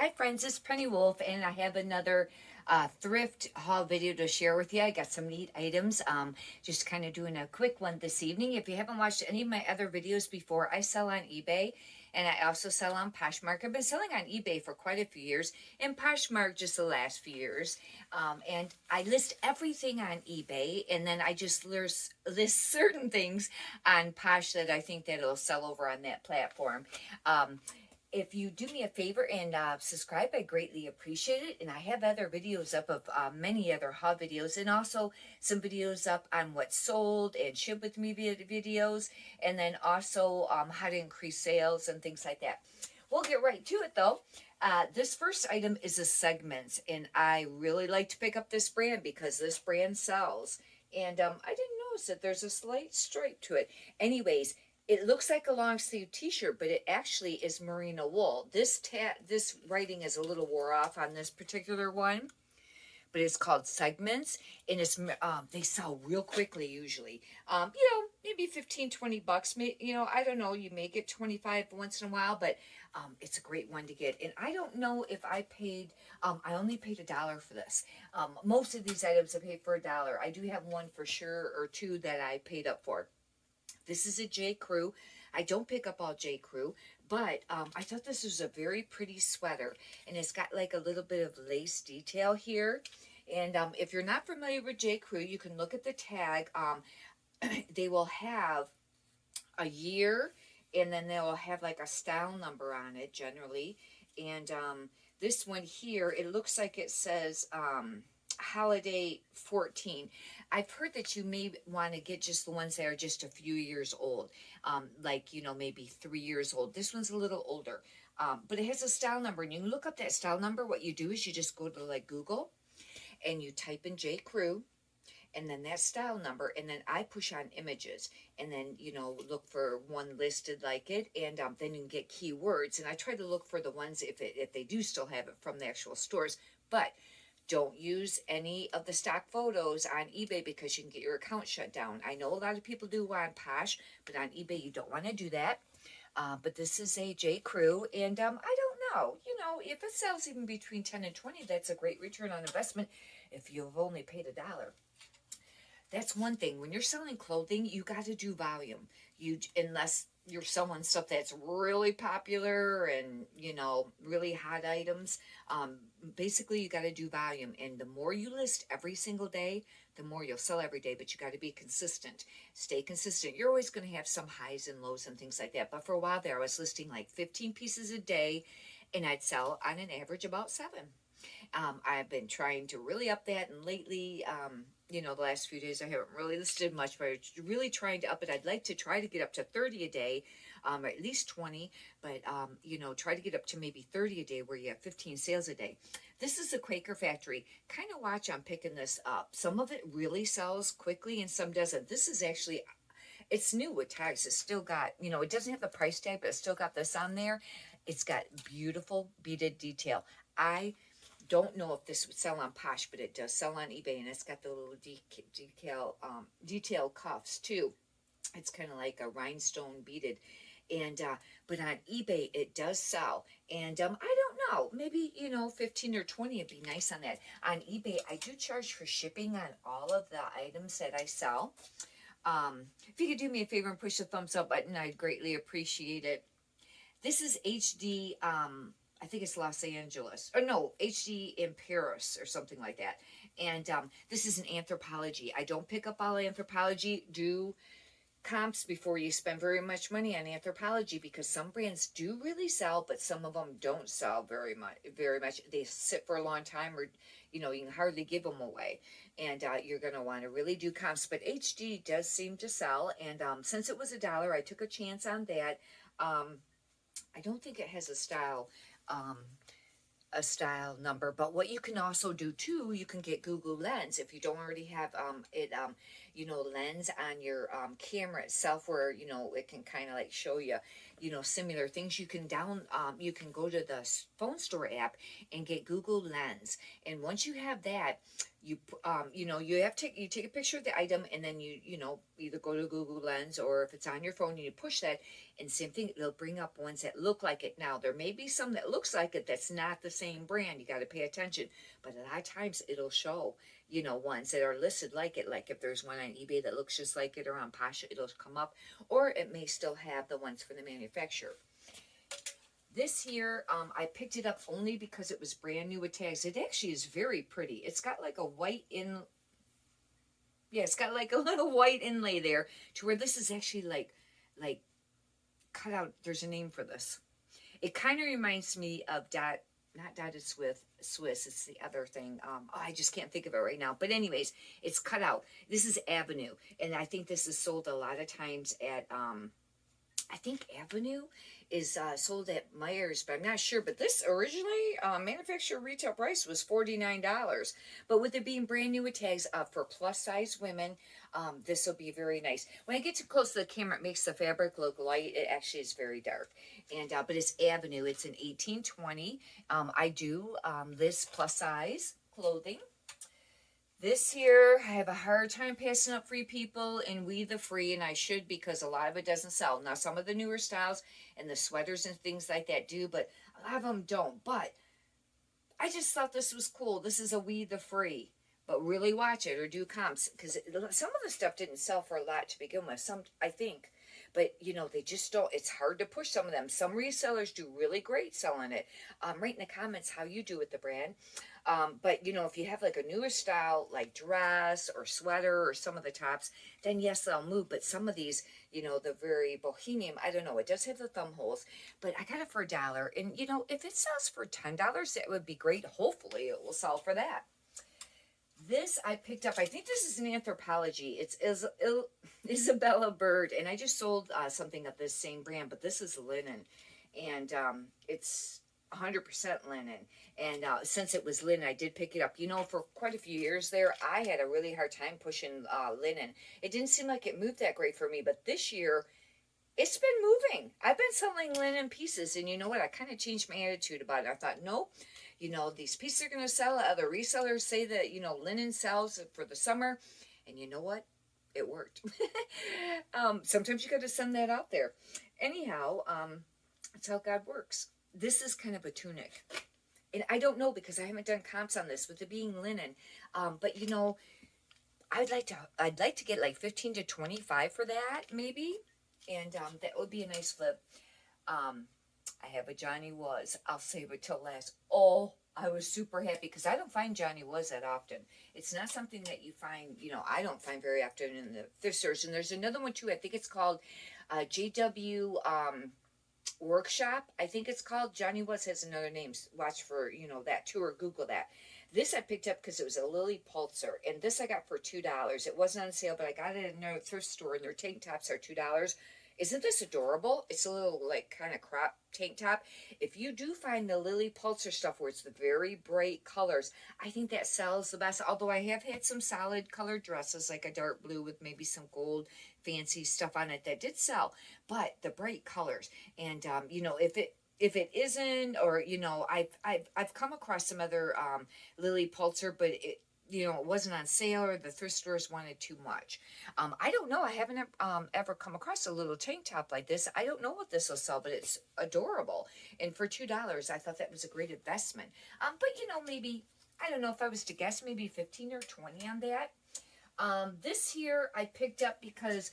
Hi friends, it's Penny Wolf, and I have another thrift haul video to share with you. I got some neat items. Just kind of doing a quick one this evening. If you haven't watched any of my other videos before, I sell on eBay, and I also sell on Poshmark. I've been selling on eBay for quite a few years, and Poshmark just the last few years. And I list everything on eBay, and then I just list certain things on Posh that I think that it'll sell over on that platform. If you do me a favor and subscribe, I greatly appreciate it. And I have other videos up of many other haul videos, and also some videos up on what's sold and ship with me videos, and then also how to increase sales and things like that. We'll get right to it though. This first item is a Segments, and I really like to pick up this brand because this brand sells. And I didn't notice that there's a slight stripe to it. Anyways, it looks like a long sleeve t-shirt, but it actually is merino wool. This writing is a little wore off on this particular one, but it's called Segments, and it's they sell real quickly usually. Maybe 15-20 bucks. I don't know, you may get 25 once in a while, but it's a great one to get. And I don't know if I paid, I only paid $1 for this. Most of these items I paid for $1. I do have one for sure, or two that I paid up for. This is a J. Crew. I don't pick up all J. Crew, but I thought this was a very pretty sweater, and it's got like a little bit of lace detail here. And if you're not familiar with J. Crew, you can look at the tag. They will have a year, and then they will have like a style number on it generally. And this one here, it looks like it says holiday 14. I've heard that you may want to get just the ones that are just a few years old, maybe 3 years old. This one's a little older, but it has a style number, and you can look up that style number. What you do is you just go to like Google, and you type in J. Crew, and then that style number, and then I push on images, and then look for one listed like it, and then you can get keywords, and I try to look for the ones if they do still have it from the actual stores, but don't use any of the stock photos on eBay because you can get your account shut down. I know a lot of people do on Posh, but on eBay you don't want to do that. But this is a J. Crew, and I don't know. If it sells even between 10 and 20, that's a great return on investment if you've only paid $1. That's one thing. When you're selling clothing, you got to do volume. Unless you're selling stuff that's really popular and really hot items. Basically, you got to do volume, and the more you list every single day, the more you'll sell every day. But you got to be consistent. Stay consistent. You're always going to have some highs and lows and things like that. But for a while there, I was listing like 15 pieces a day, and I'd sell on an average about 7. I've been trying to really up that, and lately, the last few days I haven't really listed much, but I'm really trying to up it. I'd like to try to get up to 30 a day, or at least 20, but, try to get up to maybe 30 a day where you have 15 sales a day. This is a Quaker Factory. Kind of watch on picking this up. Some of it really sells quickly and some doesn't. This is actually, it's new with tags. It's still got, it doesn't have the price tag, but it's still got this on there. It's got beautiful beaded detail. I don't know if this would sell on Posh, but it does sell on eBay, and it's got the little detail cuffs too. It's kind of like a rhinestone beaded, and but on eBay it does sell, and I don't know, maybe 15 or 20 would be nice on that. On eBay, I do charge for shipping on all of the items that I sell. If you could do me a favor and push the thumbs up button, I'd greatly appreciate it. This is HD. I think it's Los Angeles, or no, HD in Paris or something like that. And this is an Anthropologie. I don't pick up all Anthropologie. Do comps before you spend very much money on Anthropologie, because some brands do really sell, but some of them don't sell very much. They sit for a long time, or you can hardly give them away. And you're going to want to really do comps. But HD does seem to sell, and since it was $1, I took a chance on that. I don't think it has a style number, but what you can also do too, you can get Google Lens if you don't already have it. lens on your camera itself, where it can kind of like show you similar things. You can go to the phone store app and get Google Lens, and once you have that, you take a picture of the item, and then either go to Google Lens, or if it's on your phone and you push that, and same thing, it'll bring up ones that look like it. Now there may be some that looks like it that's not the same brand. You got to pay attention, but a lot of times it'll show ones that are listed like it. Like if there's one on eBay that looks just like it, or on Poshmark, it'll come up, or it may still have the ones for the manufacturer. This here, I picked it up only because it was brand new with tags. It actually is very pretty. It's got like a white it's got like a little white inlay there, to where this is actually like cut out. There's a name for this. It kind of reminds me of not Dotted Swiss. It's the other thing. I just can't think of it right now. But anyways, it's cut out. This is Avenue, and I think this is sold a lot of times at I think Avenue is sold at Myers, but I'm not sure. But this originally, manufacturer retail price was $49. But with it being brand new with tags, for plus size women, this will be very nice. When I get too close to the camera, it makes the fabric look light. It actually is very dark. And but it's Avenue. It's an 1820. I do this plus size clothing. This here, I have a hard time passing up free people and We the Free, and I should, because a lot of it doesn't sell. Now, some of the newer styles and the sweaters and things like that do, but a lot of them don't. But I just thought this was cool. This is a We the Free, but really watch it or do comps, because some of the stuff didn't sell for a lot to begin with. Some, I think. But, they just don't, it's hard to push some of them. Some resellers do really great selling it. Write in the comments how you do with the brand. But, if you have like a newer style, like dress or sweater or some of the tops, then yes, they'll move. But some of these, the very bohemian, I don't know, it does have the thumb holes, but I got it for $1. And, if it sells for $10, that would be great. Hopefully it will sell for that. This I picked up. I think this is an Anthropology. It's Isabella Bird, and I just sold something of this same brand, but this is linen, and it's 100% linen. And since it was linen, I did pick it up. For quite a few years there, I had a really hard time pushing linen. It didn't seem like it moved that great for me, but this year, it's been moving. I've been selling linen pieces, and you know what? I kind of changed my attitude about it. I thought, no, these pieces are going to sell. Other resellers say that, linen sells for the summer. And you know what? It worked. Sometimes you got to send that out there. Anyhow, that's how God works. This is kind of a tunic. And I don't know, because I haven't done comps on this with it being linen. But, I'd like to get like 15 to 25 for that, maybe. And that would be a nice flip. I have a Johnny Was. I'll save it till last. Oh, I was super happy, because I don't find Johnny Was that often. It's not something that you find, I don't find very often in the thrift stores. And there's another one too. I think it's called JW Workshop. I think it's called. Johnny Was has another name. Watch for, that too, or Google that. This I picked up because it was a Lily Pulitzer, and this I got for $2. It wasn't on sale, but I got it in another thrift store, and their tank tops are $2. Isn't this adorable? It's a little like kind of crop tank top. If you do find the Lily Pulitzer stuff where it's the very bright colors, I think that sells the best. Although I have had some solid colored dresses, like a dark blue with maybe some gold fancy stuff on it, that did sell. But the bright colors, and if it isn't, or I've come across some other Lily Pulitzer, but it wasn't on sale, or the thrift stores wanted too much. I don't know. I haven't ever come across a little tank top like this. I don't know what this will sell, but it's adorable. And for $2, I thought that was a great investment. But maybe, I don't know, if I was to guess, maybe 15 or 20 on that. This here I picked up because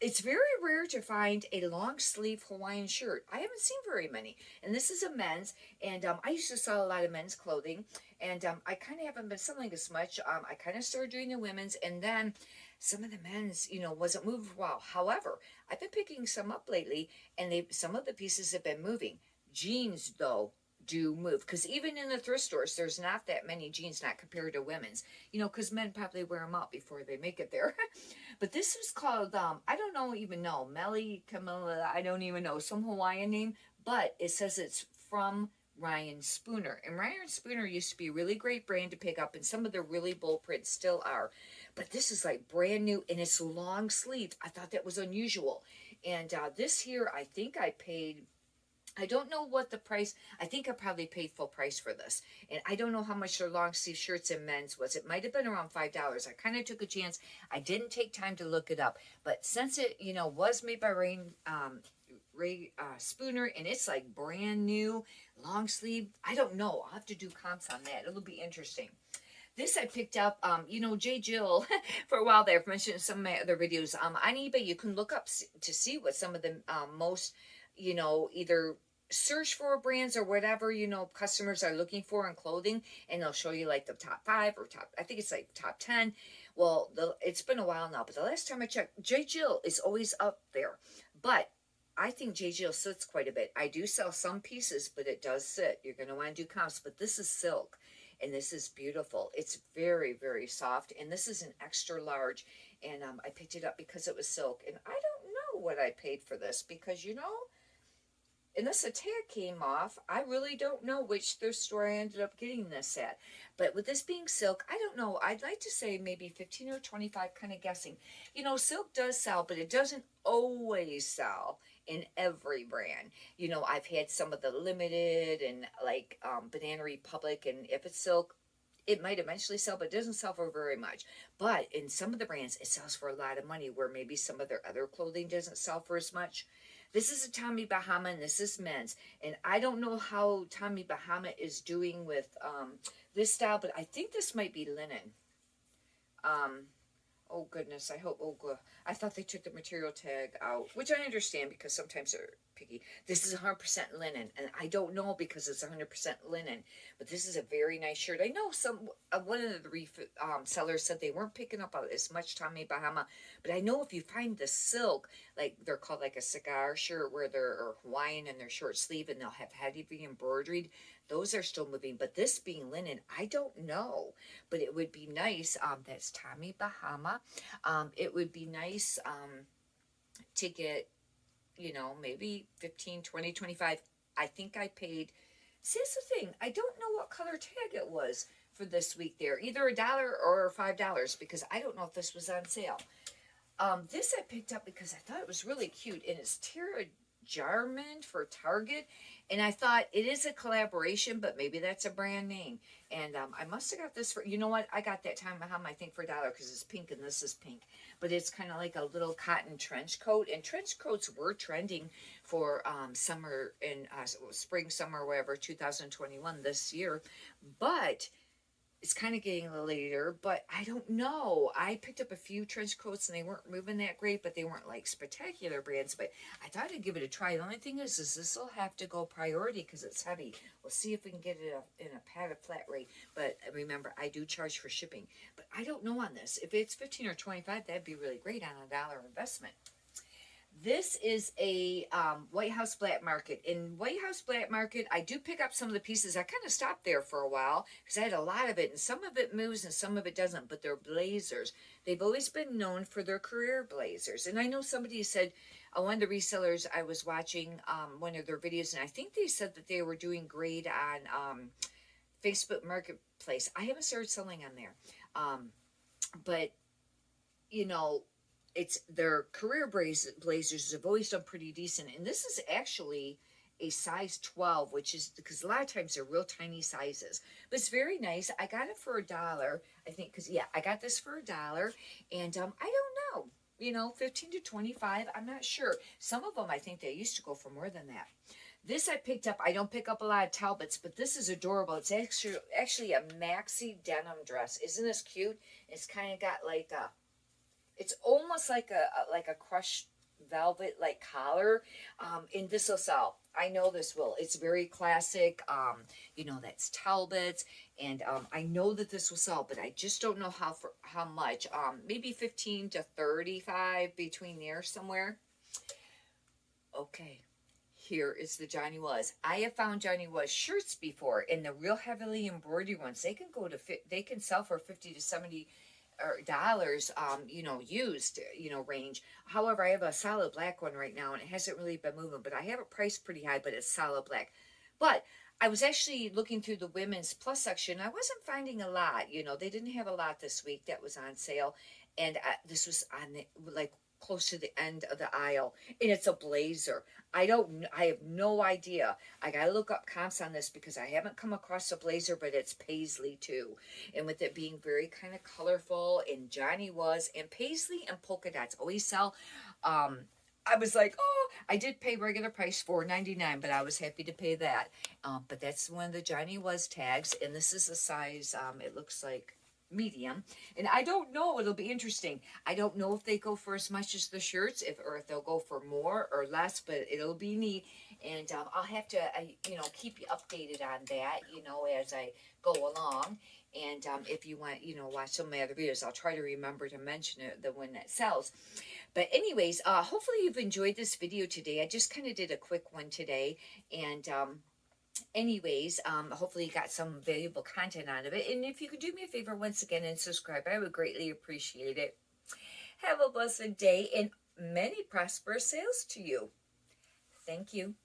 it's very rare to find a long sleeve Hawaiian shirt. I haven't seen very many. And this is a men's. And I used to sell a lot of men's clothing. And I kind of haven't been selling as much. I kind of started doing the women's. And then some of the men's, wasn't moving well. However, I've been picking some up lately. And some of the pieces have been moving. Jeans, though, do move, because even in the thrift stores, there's not that many jeans, not compared to women's, because men probably wear them out before they make it there. But this is called, I don't even know, Melly Camilla, I don't even know, some Hawaiian name, but it says it's from Ryan Spooner. And Ryan Spooner used to be a really great brand to pick up, and some of the really bold prints still are. But this is like brand new, and it's long sleeve. I thought that was unusual. And this here, I think I paid, I don't know what the price, I think I probably paid full price for this. And I don't know how much their long sleeve shirts and men's was. It might have been around $5. I kind of took a chance. I didn't take time to look it up. But since it, was made by Ray Spooner, and it's like brand new, long sleeve, I don't know. I'll have to do comps on that. It'll be interesting. This I picked up, J. Jill, for a while there. I've mentioned in some of my other videos. On eBay, you can look up to see what some of the most, either search for brands or whatever, customers are looking for in clothing. And they'll show you like the top 5 or I think it's like top 10. Well, it's been a while now, but the last time I checked, J. Jill is always up there. But I think J. Jill sits quite a bit. I do sell some pieces, but it does sit. You're going to want to do comps, but this is silk. And this is beautiful. It's very, very soft. And this is an extra large. And I picked it up because it was silk. And I don't know what I paid for this because, unless the tag came off, I really don't know which thrift store I ended up getting this at. But with this being silk, I don't know. I'd like to say maybe 15 or 25, kind of guessing. Silk does sell, but it doesn't always sell in every brand. I've had some of the limited and like Banana Republic, and if it's silk, it might eventually sell, but it doesn't sell for very much. But in some of the brands, it sells for a lot of money, where maybe some of their other clothing doesn't sell for as much. This is a Tommy Bahama, and this is men's. And I don't know how Tommy Bahama is doing with this style, but I think this might be linen. Oh goodness, I thought they took the material tag out, which I understand because sometimes they're picky. This is 100% linen, and I don't know because it's 100% linen, but this is a very nice shirt. I know one of the sellers said they weren't picking up as much Tommy Bahama, but I know if you find the silk, like they're called like a cigar shirt where they're Hawaiian and they're short sleeve and they'll have heavy embroidered, those are still moving. But this being linen, I don't know, but it would be nice. That's Tommy Bahama. It would be nice to get, maybe 15, 20, 25. I think I paid, see, that's the thing, I don't know what color tag it was for this week there, either $1 or $5, because I don't know if this was on sale. This I picked up because I thought it was really cute, and it's Tara Jarman for Target, and I thought it is a collaboration, but maybe that's a brand name. And I must have got this for, I got that Tommy Bahama, I think, for $1 because it's pink and this is pink, but it's kind of like a little cotton trench coat, and trench coats were trending for summer and spring, summer, whatever, 2021 this year, but it's kind of getting a little later, but I don't know. I picked up a few trench coats and they weren't moving that great, but they weren't like spectacular brands, but I thought I'd give it a try. The only thing is this will have to go priority because it's heavy. We'll see if we can get it in a padded flat rate, but remember, I do charge for shipping, but I don't know on this. If it's 15 or 25, that'd be really great on $1 investment. This is a White House Black Market. In White House Black Market, I do pick up some of the pieces. I kind of stopped there for a while because I had a lot of it, and some of it moves and some of it doesn't, but they're blazers. They've always been known for their career blazers. And I know somebody said, one of the resellers, I was watching one of their videos, and I think they said that they were doing great on Facebook Marketplace. I haven't started selling on there. But, it's their career blazers have always done pretty decent. And this is actually a size 12, which is because a lot of times they're real tiny sizes, but it's very nice. I got it for $1, I think, because I got this for $1, and I don't know, 15 to 25, I'm not sure. Some of them, I think they used to go for more than that. This I picked up. I don't pick up a lot of Talbots, but this is adorable. It's actually a maxi denim dress. Isn't this cute? It's kind of got like it's almost like a crushed velvet like collar, and this will sell. I know this will. It's very classic. That's Talbots, and I know that this will sell, but I just don't know how much. Maybe 15 to 35 between there somewhere. Okay. Here is the Johnny Was. I have found Johnny Was shirts before, and the real heavily embroidered ones. They can sell for 50 to 70 dollars, used, range. However, I have a solid black one right now, and it hasn't really been moving, but I have it priced pretty high, but it's solid black. But I was actually looking through the women's plus section. I wasn't finding a lot. You know, they didn't have a lot this week that was on sale, and this was on the, like, close to the end of the aisle, and it's a blazer. I have no idea. I gotta look up comps on this because I haven't come across a blazer, but it's paisley too, and with it being very kind of colorful, and Johnny was, and paisley and polka dots always sell. I was like, oh, I did pay regular price $4.99, but I was happy to pay that. But that's one of the Johnny Was tags, and this is a size. It looks like medium, and I don't know. It'll be interesting. I don't know if they go for as much as the shirts, or if they'll go for more or less, but it'll be neat. And I'll have to, keep you updated on that, as I go along. And if you want, watch some of my other videos, I'll try to remember to mention it, the one that sells. But anyways, hopefully you've enjoyed this video today. I just kind of did a quick one today. And anyways, hopefully you got some valuable content out of it. And if you could do me a favor once again and subscribe, I would greatly appreciate it. Have a blessed day and many prosperous sales to you. Thank you.